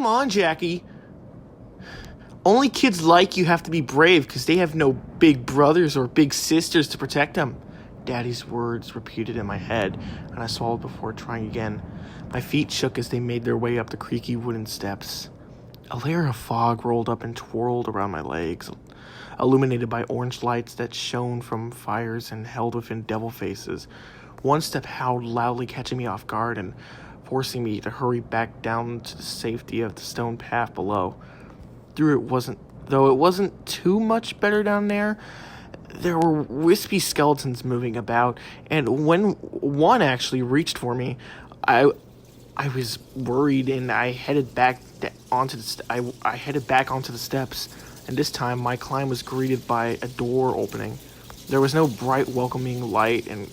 come on, Jackie. Only kids like you have to be brave because they have no big brothers or big sisters to protect them. Daddy's words repeated in my head, and I swallowed before trying again. My feet shook as they made their way up the creaky wooden steps. A layer of fog rolled up and twirled around my legs, illuminated by orange lights that shone from fires and held within devil faces. One step howled loudly, catching me off guard and forcing me to hurry back down to the safety of the stone path below. Though it wasn't too much better down there, there were wispy skeletons moving about, and when one actually reached for me, I was worried, and I headed back onto the steps. And this time, my climb was greeted by a door opening. There was no bright, welcoming light, and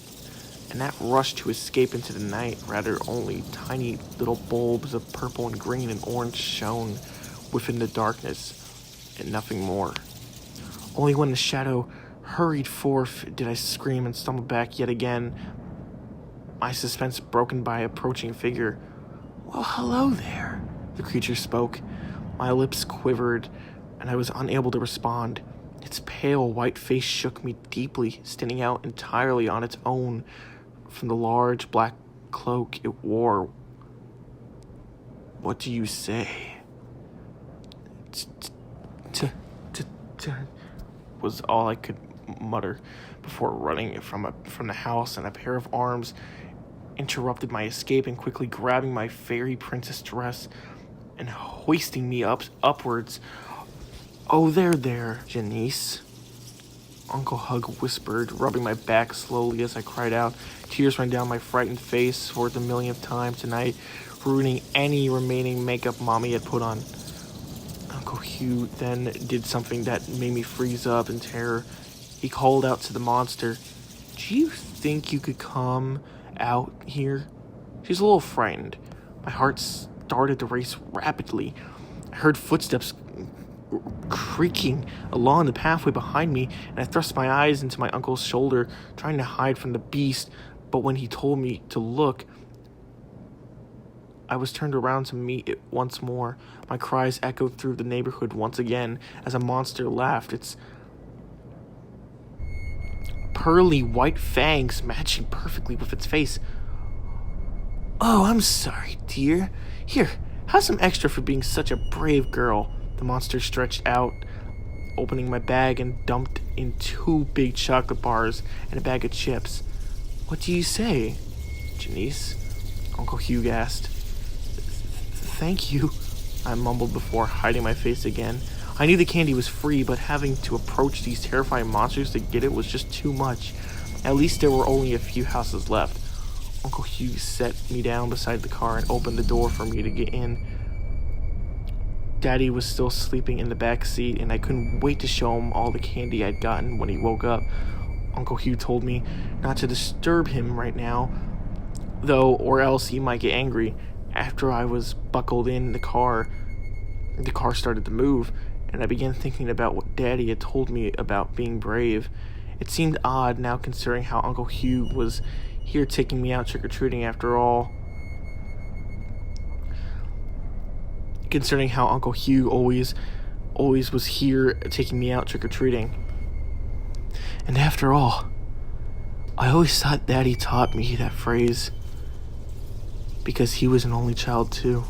that rush to escape into the night. Rather, only tiny little bulbs of purple and green and orange shone within the darkness, and nothing more. Only when the shadow hurried forth did I scream and stumble back yet again, my suspense broken by approaching figure. "Well, hello there," the creature spoke. My lips quivered, and I was unable to respond. Its pale white face shook me deeply, standing out entirely on its own from the large black cloak it wore. "What do you say?" was all I could mutter before running from the house, and a pair of arms interrupted my escape and quickly grabbing my fairy princess dress and hoisting me upwards. "Oh, there, Janice," Uncle Hug whispered, rubbing my back slowly as I cried out. Tears ran down my frightened face for the millionth time tonight, ruining any remaining makeup Mommy had put on. Uncle Hugh then did something that made me freeze up in terror. He called out to the monster, "Do you think you could come out here?" She's a little frightened. My heart started to race rapidly. I heard footsteps creaking along the pathway behind me, and I thrust my eyes into my uncle's shoulder, trying to hide from the beast. But when he told me to look, I was turned around to meet it once more. My cries echoed through the neighborhood once again as a monster laughed, its pearly white fangs matching perfectly with its face. "Oh, I'm sorry, dear. Here, have some extra for being such a brave girl." The monster stretched out, opening my bag and dumped in 2 big chocolate bars and a bag of chips. "What do you say, Janice?" Uncle Hugh asked. "Thank you," I mumbled before hiding my face again. I knew the candy was free, but having to approach these terrifying monsters to get it was just too much. At least there were only a few houses left. Uncle Hugh set me down beside the car and opened the door for me to get in. Daddy was still sleeping in the back seat, and I couldn't wait to show him all the candy I'd gotten when he woke up. Uncle Hugh told me not to disturb him right now, though, or else he might get angry. After I was buckled in the car started to move, and I began thinking about what Daddy had told me about being brave. It seemed odd now, considering how Uncle Hugh was here taking me out trick-or-treating after all. Considering how Uncle Hugh always was here taking me out trick-or-treating. And after all, I always thought Daddy taught me that phrase because he was an only child too.